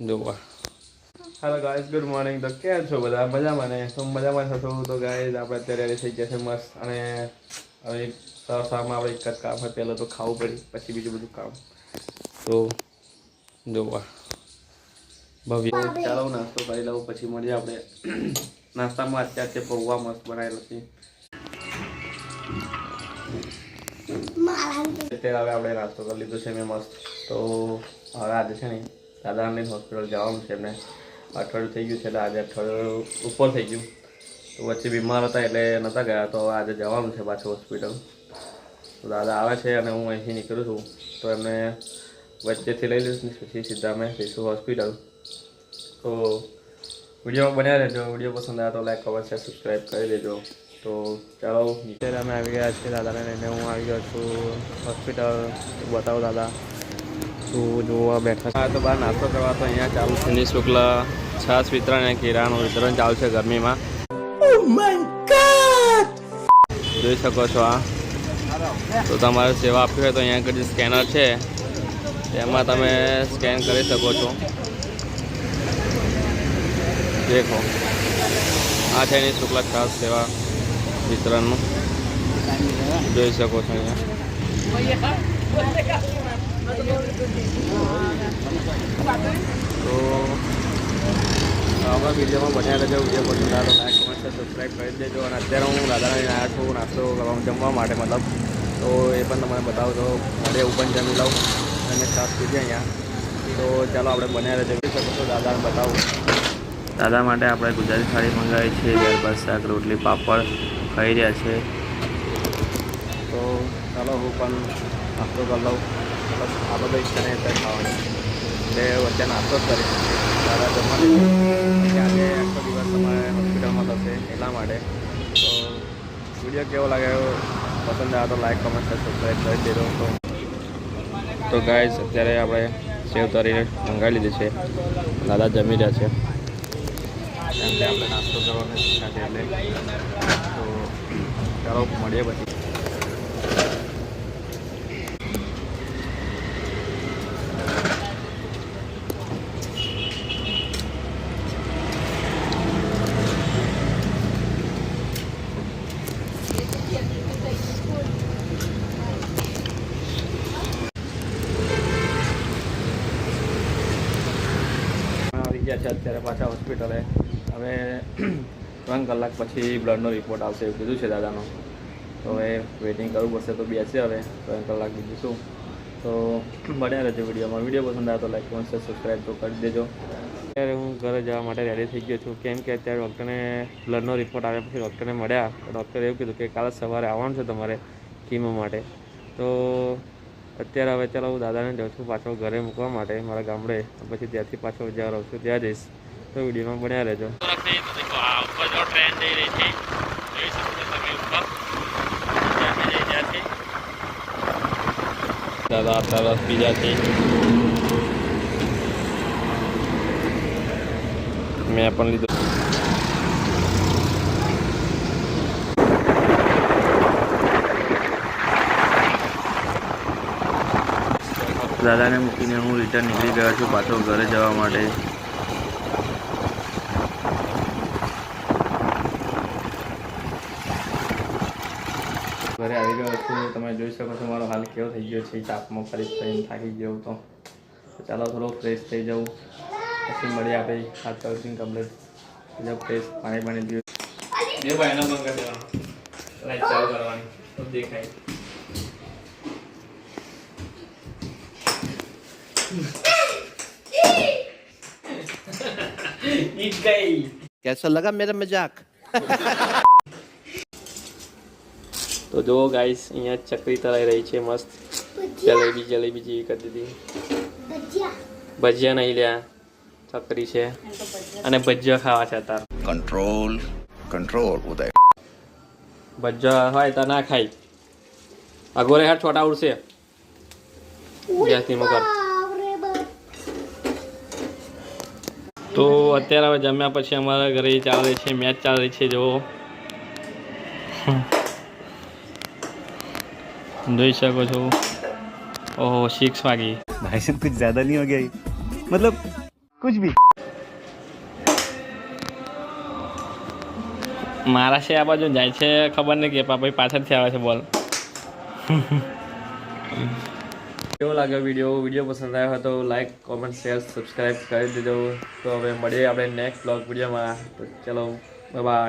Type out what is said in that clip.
જોવા hello guys, good morning. તો કેમ છો બધા? મજામાં ને? તો મજામાં થશો તો ગાઈઝ આપણે અત્યારે રેડી થઈ ગયા છે મસ્ત. અને હવે સવારમાં આપણે એક જ કામ હોય, પહેલાં તો ખાવું પડે, પછી બીજું બધું કામ. તો જોવા ભવ્ય ચાલો નાસ્તો કરી લઉં, પછી મળીએ આપણે. નાસ્તામાં અત્યારે પૌવા મસ્ત બનાવેલો છે. અત્યારે હવે આપણે નાસ્તો કરી લીધો છે મેં મસ્ત. તો હવે આજે છે ને દાદાની હોસ્પિટલ જવાનું છે. એમને અઠવાડિયું થઈ ગયું છે, એટલે આજે અઠવાડિયું ઉપર થઈ ગયું. તો વચ્ચે બીમાર હતા એટલે નહોતા ગયા. તો આજે જવાનું છે પાછું હોસ્પિટલ. તો દાદા આવે છે અને હું અહીંથી નીકળું છું. તો એમને વચ્ચેથી લઈ લઈશ, પછી સીધા અમે જઈશું હોસ્પિટલ. તો વિડીયોમાં બન્યા રહેજો. વિડીયો પસંદ આવે તો લાઈક, કમેન્ટ, શેર, સબસ્ક્રાઈબ કરી દેજો. તો ચાલો, અત્યારે અમે આવી ગયા છીએ દાદાને લઈને. હું આવી ગયો છું હોસ્પિટલ. બતાવો દાદા શું જોવા બેઠા છે. તો બહાર નાસ્તો કરવા તો અહીંયા ચાલુ છે નિઃશુલ્ક છાશ વિતરણ અને કેળાનું વિતરણ ચાલુ છે ગરમીમાં. જોઈ શકો છો આ. તો તમારે સેવા આપવી હોય તો અહીંયા આગળ જે સ્કેનર છે તેમાં તમે સ્કેન કરી શકો છો. દેખો, આ છે નિઃશુલ્ક છાશ સેવા વિતરણનું. જોઈ શકો છો અહીંયા. તો આપણા વિડીયોમાં બન્યા રહેજો. વિડીયો પસંદ આવે તો લાઈક, કમેન્ટ, સબસ્ક્રાઈબ કરી દેજો. અને અત્યારે હું દાદાને આવ્યા છું નાસ્તો જમવા માટે, મતલબ. તો એ પણ તમને બતાવું. તો મળે એવું પણ જમી લઉં અને છાશ પીધી અહીંયા. તો ચાલો આપણે બન્યા રહેજો. જોઈ શકો છો દાદાને બતાવું. દાદા માટે આપણે ગુજરાતી થાળી મંગાવી છે. ત્યારબાદ શાક, રોટલી, પાપડ ખાઈ રહ્યા છે. તો ચાલો હું પણ નાસ્તો કરી લઉં. બસ આ બધો ઈચ્છા નહીં અત્યારે ખાવાની, એટલે વચ્ચે નાસ્તો જ કરી દાદા જમવાની. આજે આખો દિવસ તમારે હોસ્પિટલમાં થશે એટલા માટે. તો વિડીયો કેવો લાગ્યો, પસંદ આવે તો લાઈક, કમેન્ટ, સબસ્ક્રાઈબ કરી દેજો. તો ગાઈઝ અત્યારે આપણે સેવ તરીને મંગાવી લીધી છે. દાદા જમી રહ્યા છે. કેમ કે આપણે નાસ્તો કરવાનો ઈચ્છા છે એટલે. તો ચાલો મળીએ પછી. ગયા છે અત્યારે પાછા હોસ્પિટલે. હવે 3 કલાક પછી બ્લડનો રિપોર્ટ આવશે એવું કીધું છે દાદાનો. તો હવે વેઇટિંગ કરવું પડશે. તો બેસે હવે 3 કલાક બીજું શું. તો બન્યા રહેજો વિડીયોમાં. વિડીયો પસંદ આવે તો લાઈક, કમેન્ટ, સબસ્ક્રાઈબ તો કરી દેજો. અત્યારે હું ઘરે જવા માટે રેડી થઈ ગયો છું. કેમ કે અત્યારે ડૉક્ટરને બ્લડનો રિપોર્ટ આવ્યા પછી ડૉક્ટરને મળ્યા. તો ડૉક્ટરે એવું કીધું કે કાલે સવારે આવવાનું છે તમારે કીમો માટે. તો અત્યારે હવે ચાલો હું દાદાને જાઉં છું પાછો ઘરે મૂકવા માટે મારા ગામડે. પછી ત્યાંથી પાછો જ્યાં રહું છું ત્યાં જઈશ. તો વિડીયોમાં બન્યા રહેજો. ટ્રેન જઈ રહી છે, જોઈ શકો છો તમે ઉપર. દાદા તરફ બીજા છે. મેં પણ લીધું. દાદાને મૂકીને હું રિટર્ન નીકળી ગયો છું પાછો ઘરે જવા માટે. ઘરે આવી ગયો છું. તમે જોઈ શકો છો મારો હાલ કેવો થઈ ગયો છે. તાપમાં ફરી થઈને થાકી ગયો તો ચાલો થોડો ફ્રેશ થઈ જાઉં, પછી મળીએ આપણે. હાથ પગ કમ્પ્લીટ જબ ફ્રેશ પાણી પીવું. બે ભાઈના બંધ કરી દેવાનો, લાઈટ ચાલુ કરવાની તો દેખાય. कैसा लगा मेरा मजाक? તો જો ગાઈસ અહીંયા ચકરી તરાઈ રહી છે મસ્ત. જલેબી જેવી કરી દીધી. ભજીયા નહીં લ્યા, ચકરી છે અને ભજીયા ખાવા છે અત્યારે. कंट्रोल उदय. ભજીયા હોય તો ના ખાઈ. અગોરે હાથ છોટા ઉડશે. ગેસની મગર. તો અત્યારે હવે જમ્યા પછી અમારા ઘરે ચાલે છે મેચ ચાલે રહી છે. જો જોઈ શકો છો. ओह 6 वागी भाई साहब कुछ ज्यादा नहीं हो गया ये? मतलब कुछ भी મારા છે આ બાજુ જાય છે ખબર નહીં કે ભાઈ પાછળથી આવે છે બોલ. કેવો લાગ્યો વિડીયો પસંદ આવ્યો હોય તો લાઈક કોમેન્ટ શેર સબસ્ક્રાઈબ કરી દેજો. તો હવે મળીએ આપણે નેક્સ્ટ બ્લોગ વિડીયોમાં. તો ચલો બાય બાય.